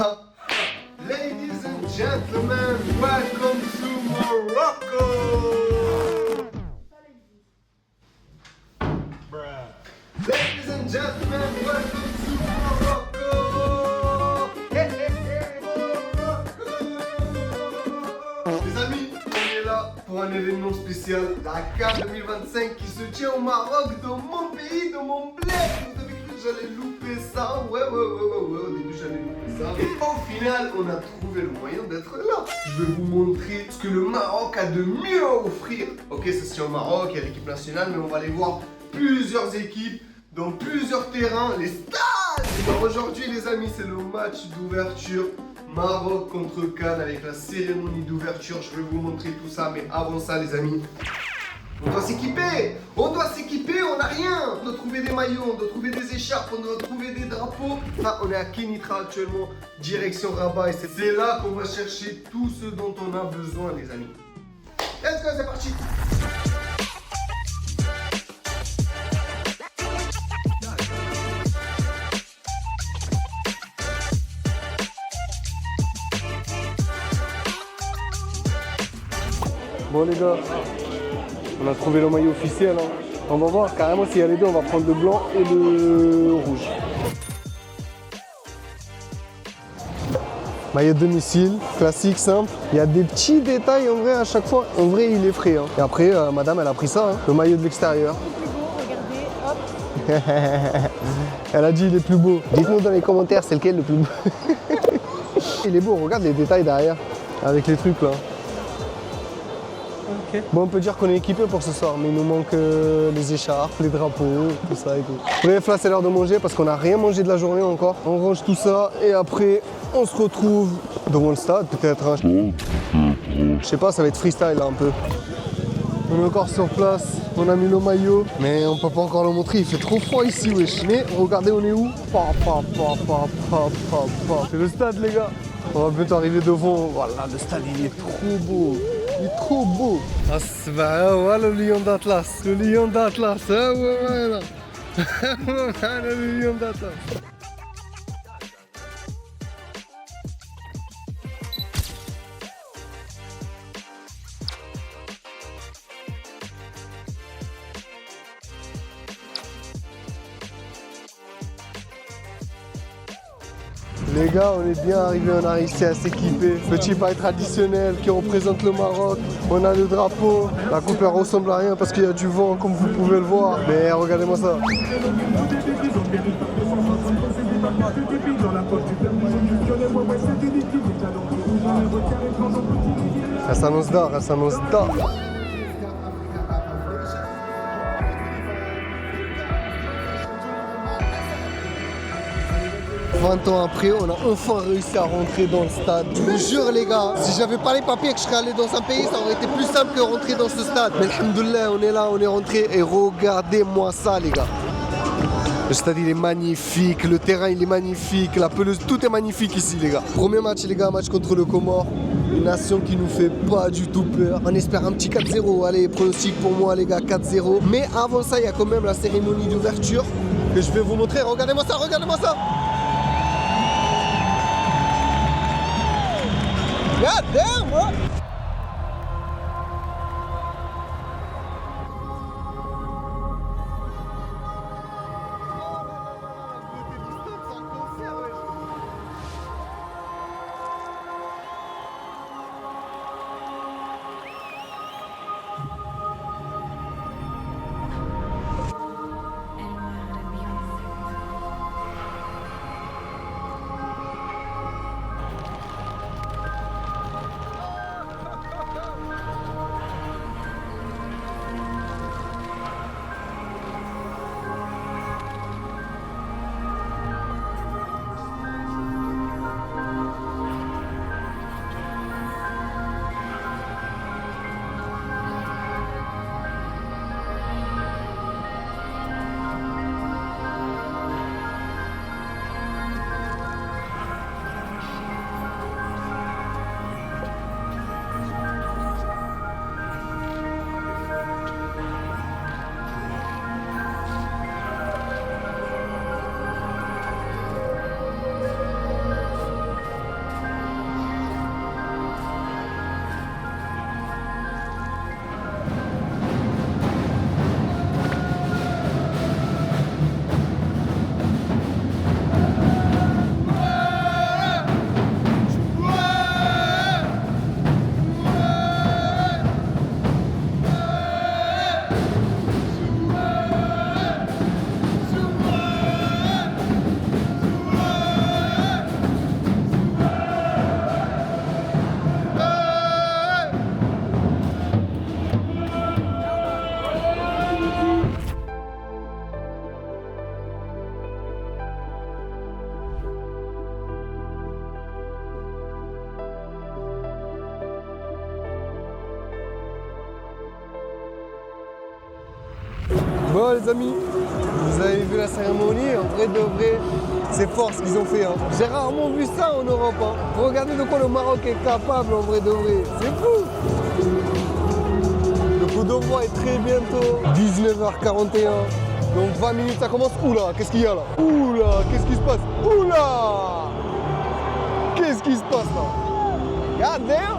Ladies and gentlemen, welcome to Morocco! Ladies and gentlemen, welcome to Morocco! Hey, hey, hey, Morocco! Les amis, on est là pour un événement spécial, la CAN 2025 qui se tient au Maroc, dans mon pays, dans mon bled. Vous avez cru que j'allais louper ça? Ouais, au début j'allais louper ça. Et au final, on a trouvé le moyen d'être là. Je vais vous montrer ce que le Maroc a de mieux à offrir. Ok, ça se tient au Maroc, il y a l'équipe nationale, mais on va aller voir plusieurs équipes dans plusieurs terrains, les stades. Alors aujourd'hui les amis, c'est le match d'ouverture Maroc contre Cannes avec la cérémonie d'ouverture. Je vais vous montrer tout ça, mais avant ça les amis, on doit s'équiper. On n'a rien. On doit trouver des maillots, on doit trouver des écharpes, on doit trouver des drapeaux. Ah, on est à Kenitra actuellement, direction Rabat, et c'est là qu'on va chercher tout ce dont on a besoin les amis. Let's go, c'est parti. Bon les gars, on a trouvé le maillot officiel. Hein. On va voir carrément s'il y a les deux, on va prendre le blanc et le rouge. Maillot de domicile, classique, simple. Il y a des petits détails en vrai à chaque fois. En vrai il est frais. Hein. Et après madame elle a pris ça, hein. Le maillot de l'extérieur. Regardez, hop. Elle a dit il est plus beau. Dites-nous dans les commentaires c'est lequel le plus beau. Il est beau, regarde les détails derrière. Avec les trucs là. Okay. Bon, on peut dire qu'on est équipé pour ce soir, mais il nous manque les écharpes, les drapeaux, tout ça et tout. Bref, là c'est l'heure de manger parce qu'on n'a rien mangé de la journée encore. On range tout ça et après on se retrouve devant le stade peut-être. Hein. Je sais pas, ça va être freestyle là un peu. On est encore sur place, on a mis le maillot, mais on peut pas encore le montrer, il fait trop froid ici wesh. Mais regardez on est où? C'est le stade les gars. On va bientôt arriver devant. Voilà, le stade il est trop beau. Il est trop beau. Ah, c'est ouais, le lion d'Atlas. Le lion d'Atlas. Ah, ouais, là. Le lion d'Atlas. Les gars, on est bien arrivés, on a réussi à s'équiper. Petit bail traditionnel qui représente le Maroc. On a le drapeau. La coupe elle ressemble à rien parce qu'il y a du vent comme vous pouvez le voir. Mais regardez-moi ça. Elle s'annonce d'or, elle s'annonce d'or. 20 ans après, on a enfin réussi à rentrer dans le stade. Je vous jure les gars, si j'avais pas les papiers et que je serais allé dans un pays, ça aurait été plus simple que rentrer dans ce stade. Mais alhamdoulilah, on est là, on est rentré et regardez-moi ça les gars. Le stade il est magnifique, le terrain il est magnifique, la pelouse, tout est magnifique ici les gars. Premier match les gars, match contre le Comore. Une nation qui nous fait pas du tout peur. On espère un petit 4-0. Allez, pronostic pour moi les gars, 4-0. Mais avant ça, il y a quand même la cérémonie d'ouverture que je vais vous montrer. Regardez-moi ça, regardez-moi ça. God damn, bro! Bon les amis, vous avez vu la cérémonie, en vrai de vrai, c'est fort ce qu'ils ont fait. Hein. J'ai rarement vu ça en Europe. Hein. Regardez de quoi le Maroc est capable en vrai de vrai. C'est fou. Le coup d'envoi est très bientôt, 19h41. Donc 20 minutes, ça commence. Oula, qu'est-ce qu'il y a là? Oula, qu'est-ce qui se passe? Oula! Qu'est-ce qui se passe là? God damn!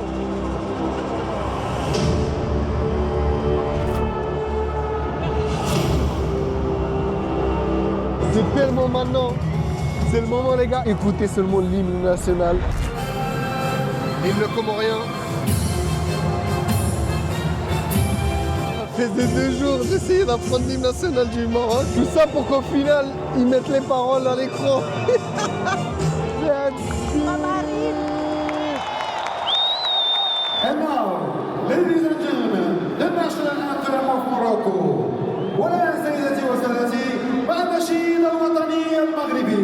C'est tellement maintenant. C'est le moment les gars. Écoutez seulement l'hymne national. L'hymne comorien. Ça faisait 2 jours, j'essayais d'apprendre l'hymne national du Maroc. Tout ça pour qu'au final, ils mettent les paroles à l'écran. And now, ladies and gentlemen, the national anthem of Morocco. ولا سيدتي وسادتي مع النشيد الوطني المغربي.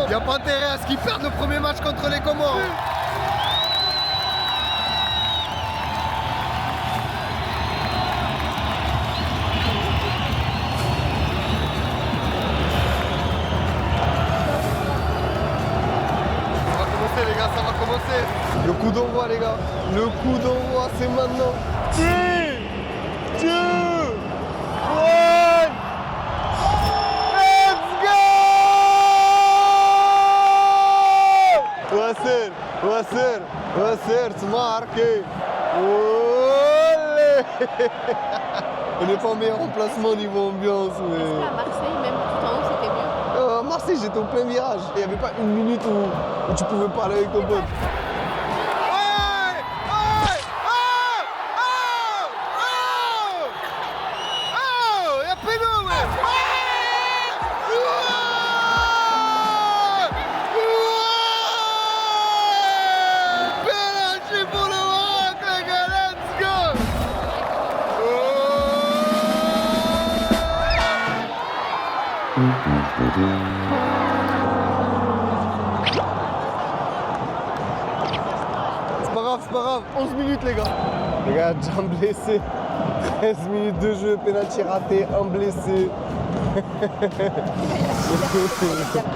Il n'y a pas intérêt à ce qu'ils perdent le premier match contre les Comores. Ça va commencer les gars, ça va commencer. Le coup d'envoi les gars. Le coup d'envoi c'est maintenant. 3, 2, 1. واسر تماركي On n'est pas en meilleur emplacement niveau ambiance mais... Est-ce qu'à Marseille, même tout en haut, c'était mieux? À Marseille j'étais au plein virage. Il n'y avait pas une minute où tu pouvais parler avec ton pote. C'est pas grave, 11 minutes les gars. Les gars, déjà blessé. 13 minutes de jeu, penalty raté, un blessé.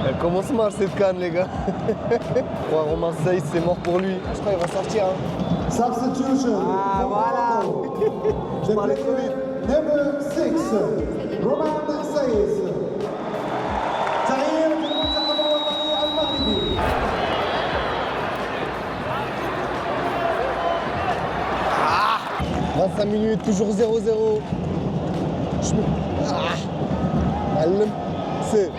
Elle commence mal cette canne les gars. Ouais, Romain Saïs, c'est mort pour lui. Je crois qu'il va sortir. Hein. Substitution. Ah voilà. Je parlais trop vite. Number 6, Roman Saïs. تغيير في المنتخب الوطني المغربي. 25 minutes, toujours 0-0. C'est.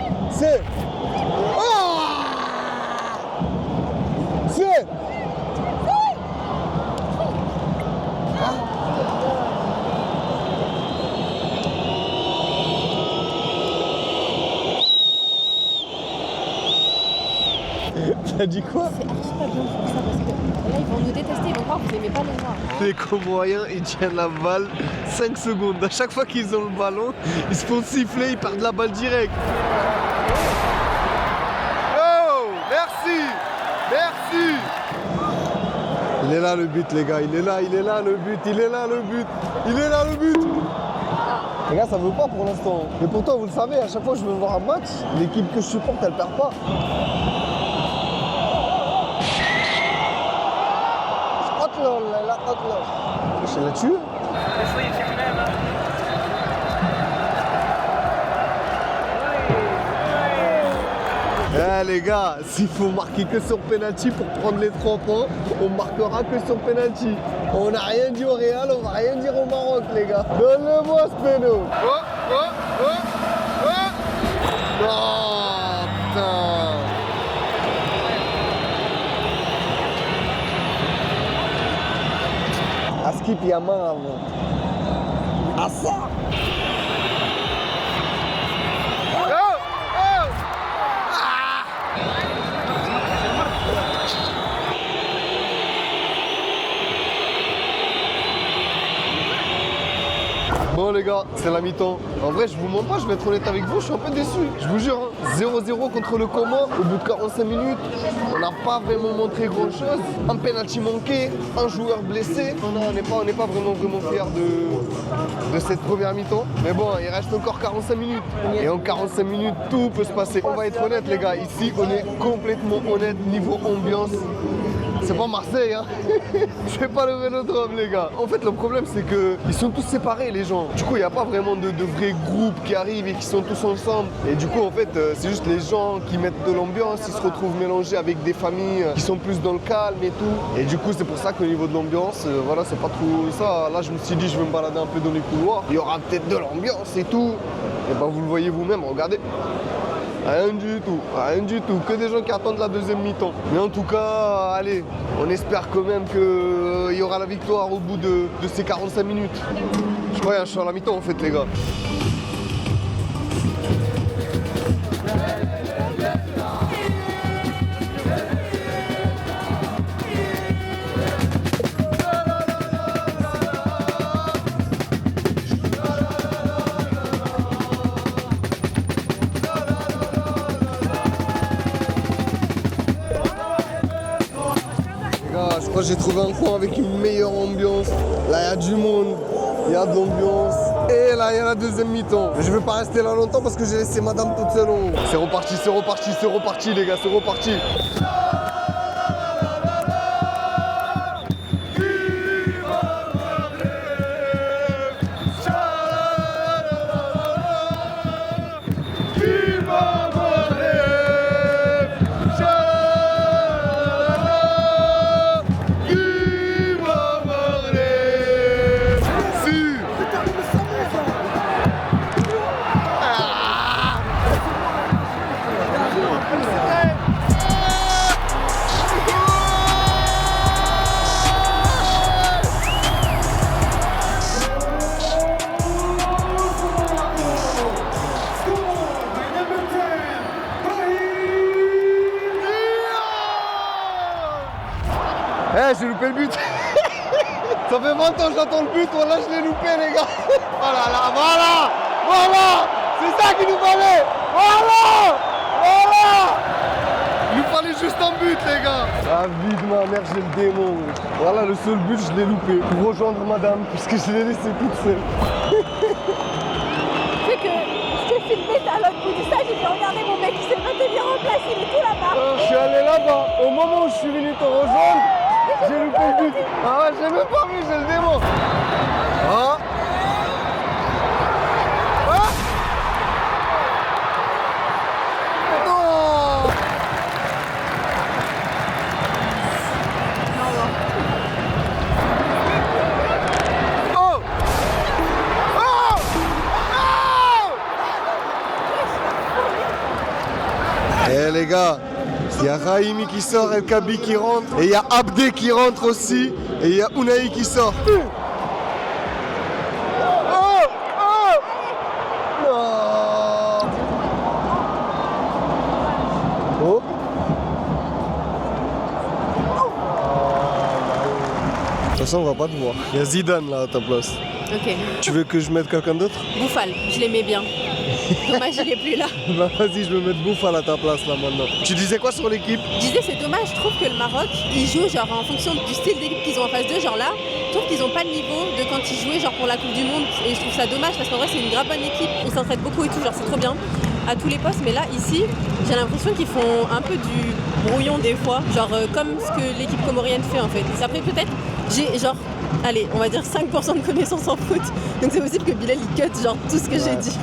T'as dit quoi? C'est archi pas bien pour ça parce que là ils vont nous détester, ils vont croire que vous aimez pas les noirs. Les Comoriens, ils tiennent la balle 5 secondes. À chaque fois qu'ils ont le ballon, ils se font siffler, ils perdent la balle direct. Oh, merci. Il est là le but les gars, il est là le but. Les gars, ça veut pas pour l'instant. Mais pourtant, vous le savez, à chaque fois que je veux voir un match, l'équipe que je supporte, elle perd pas. Je l'ai tué. Eh les gars, s'il faut marquer que sur penalty pour prendre les 3 points, on marquera que sur penalty. On n'a rien dit au Real, on va rien dire au Maroc les gars. Donne-le-moi ce péno. Oh putain. À skip, il y a main avant. À ça. Bon les gars, c'est la mi-temps. En vrai, je vous mens pas, je vais être honnête avec vous, je suis un peu déçu. Je vous jure, hein, 0-0 contre le Comore. Au bout de 45 minutes, on n'a pas vraiment montré grand chose. Un penalty manqué, un joueur blessé. On n'est pas vraiment fiers de cette première mi-temps. Mais bon, il reste encore 45 minutes. Et en 45 minutes, tout peut se passer. On va être honnête les gars, ici on est complètement honnête niveau ambiance. C'est pas Marseille, hein. C'est pas le Vélodrome, les gars. En fait, le problème, c'est qu'ils sont tous séparés, les gens. Du coup, il n'y a pas vraiment de vrais groupes qui arrivent et qui sont tous ensemble. Et du coup, en fait, c'est juste les gens qui mettent de l'ambiance. Ils se retrouvent mélangés avec des familles qui sont plus dans le calme et tout. Et du coup, c'est pour ça qu'au niveau de l'ambiance, voilà, c'est pas trop ça. Là, je me suis dit, je vais me balader un peu dans les couloirs. Il y aura peut-être de l'ambiance et tout. Et ben, vous le voyez vous-même, regardez. Rien du tout, que des gens qui attendent la deuxième mi-temps. Mais en tout cas, allez, on espère quand même qu'il y aura la victoire au bout de ces 45 minutes. Je crois que je suis à la mi-temps en fait les gars. Je crois que j'ai trouvé un coin avec une meilleure ambiance. Là, il y a du monde, il y a de l'ambiance. Et là, il y a la deuxième mi-temps. Je ne vais pas rester là longtemps parce que j'ai laissé madame toute seule en haut. C'est reparti les gars, c'est reparti. Eh, j'ai loupé le but. Ça fait 20 ans que j'attends le but, voilà, je l'ai loupé les gars. Voilà. C'est ça qu'il nous fallait. Voilà. Il nous fallait juste un but les gars. Ah vite ma mère, j'ai le démon. Voilà, le seul but, je l'ai loupé. Pour rejoindre madame, puisque je l'ai laissée toute seule. C'est que je t'ai filmé à l'autre bout du stade, j'ai dit regardez mon mec, il s'est pas bien remplacé, il est tout là-bas. Je suis allé là-bas. Au moment où je suis venu te rejoindre, j'ai loupé le but. Ah ouais, j'ai même pas vu, j'ai le démon. Ah. Non. Eh les gars, il y a Raimi qui sort, El Kabi qui rentre, et il y a Abdé qui rentre aussi, et il y a Unai qui sort. Oh. De toute façon, on va pas te voir. Il y a Zidane là à ta place. Ok. Tu veux que je mette quelqu'un d'autre? Bouffal, je l'aimais bien. Dommage, il est plus là. Bah vas-y, je vais mettre Bouffal à ta place là maintenant. Tu disais quoi sur l'équipe? Je disais, c'est dommage, je trouve que le Maroc, il joue genre en fonction du style d'équipe qu'ils ont en face d'eux. Genre là, Je trouve qu'ils ont pas le niveau de quand ils jouaient genre pour la Coupe du Monde et je trouve ça dommage parce qu'en vrai c'est une grave bonne équipe, ils s'entraident beaucoup et tout, genre c'est trop bien à tous les postes, mais là ici j'ai l'impression qu'ils font un peu du brouillon des fois, genre comme ce que l'équipe comorienne fait en fait. Après peut-être j'ai genre, allez on va dire 5% de connaissances en foot, donc c'est possible que Bilal il cut genre tout ce que j'ai dit.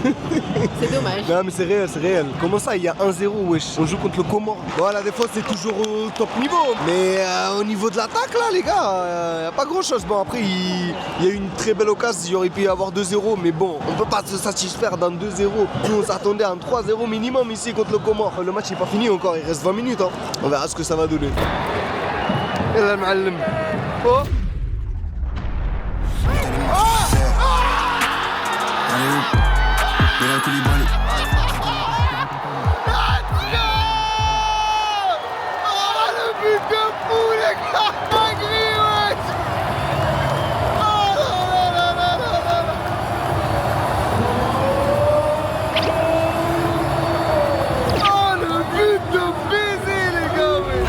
C'est dommage. Non mais c'est réel, c'est réel. Comment ça, il y a 1-0, wesh. On joue contre le Comore. Bon, la défense c'est toujours au top niveau. Mais au niveau de l'attaque là, les gars, y a pas grand chose. Bon, après, il y a eu une très belle occasion. Il aurait pu y avoir 2-0. Mais bon, on peut pas se satisfaire d'un 2-0. Nous, on s'attendait à un 3-0 minimum ici contre le Comore. Le match n'est pas fini encore, il reste 20 minutes. Hein. On verra ce que ça va donner. Et là, le oh.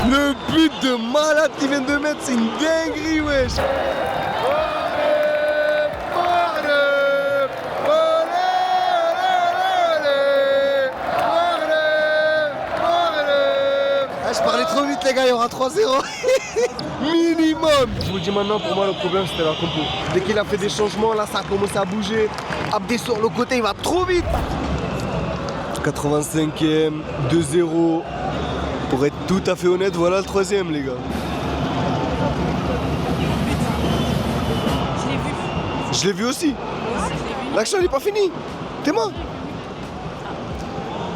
Le but de malade qu'ils viennent de mettre, c'est une dinguerie, wesh. Je parlais trop vite les gars, il y aura 3-0 minimum. Je vous le dis maintenant, pour moi le problème c'était la compo. Dès qu'il a fait des changements, là ça a commencé à bouger. Abdé sur le côté, il va trop vite. 85e, 2-0. Pour être tout à fait honnête, voilà le 3e les gars. Je l'ai vu. Je l'ai vu aussi. Moi aussi je l'ai vu. L'action n'est pas finie. T'es mort.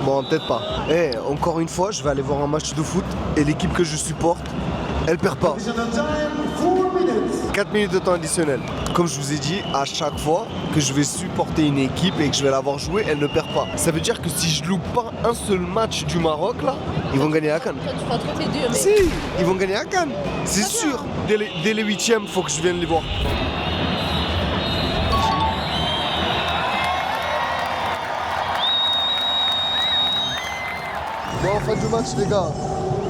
Bon, peut-être pas. Eh, encore une fois, je vais aller voir un match de foot et l'équipe que je supporte, elle perd pas. 4 minutes de temps additionnel. Comme je vous ai dit, à chaque fois que je vais supporter une équipe et que je vais la voir jouer, elle ne perd pas. Ça veut dire que si je loupe pas un seul match du Maroc, là, ils vont gagner la CAN. Toi tu feras trop tes deux, mais... Si, ils vont gagner la CAN. C'est sûr. Dès les 8e, faut que je vienne les voir. Bon, fin du match les gars,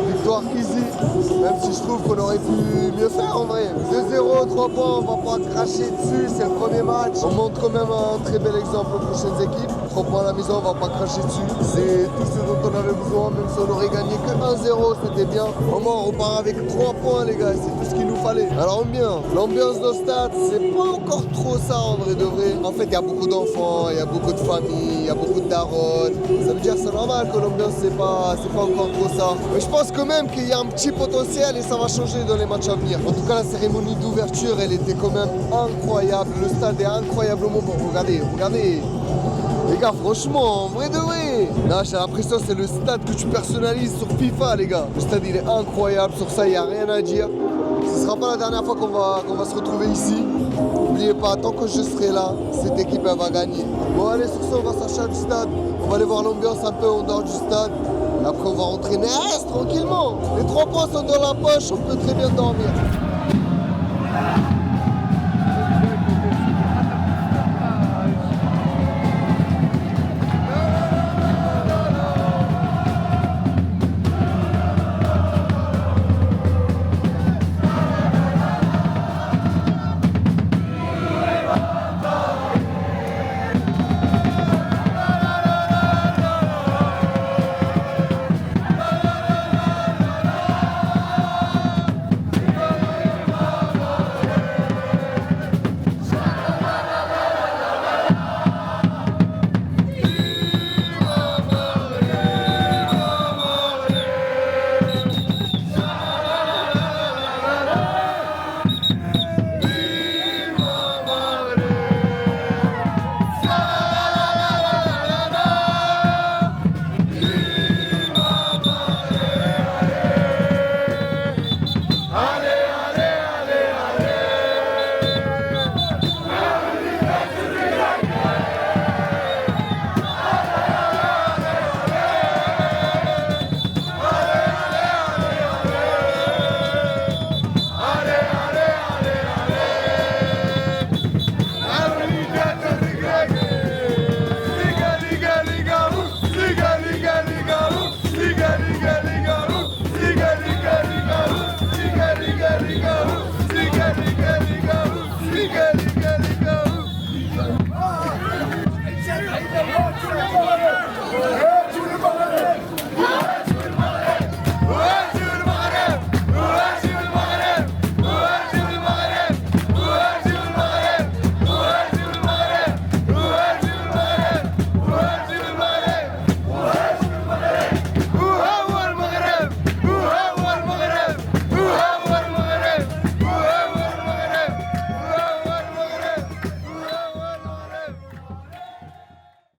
victoire easy, même si je trouve qu'on aurait pu mieux faire en vrai. 2-0, 3 points, on va pas cracher dessus, c'est le premier match. On montre quand même un très bel exemple aux prochaines équipes. 3 points à la maison, on va pas cracher dessus. C'est tout ce dont on avait besoin, même si on aurait gagné que 1-0, c'était bien. Au moins on part avec 3 points les gars, c'est tout ce qu'il nous fallait. Alors l'ambiance de stade, c'est pas encore trop ça en vrai de vrai. En fait, il y a beaucoup d'enfants, il y a beaucoup de familles, il y a beaucoup de darons. Ça veut dire que c'est normal que l'ambiance c'est pas encore trop ça. Mais je pense quand même qu'il y a un petit potentiel et ça va changer dans les matchs à venir. En tout cas, la cérémonie d'ouverture, elle était quand même incroyable. Le stade est incroyablement beau. Regardez. Les gars, franchement, en vrai de vrai. Là, j'ai l'impression que c'est le stade que tu personnalises sur FIFA, les gars. Le stade, il est incroyable. Sur ça, il n'y a rien à dire. Ce sera pas la dernière fois qu'on va se retrouver ici. N'oubliez pas, tant que je serai là, cette équipe, elle va gagner. Bon, allez, sur ça, on va s'acheter du stade. On va aller voir l'ambiance un peu en dehors du stade. Après, on va rentrer tranquillement. Les 3 points sont dans la poche, on peut très bien dormir.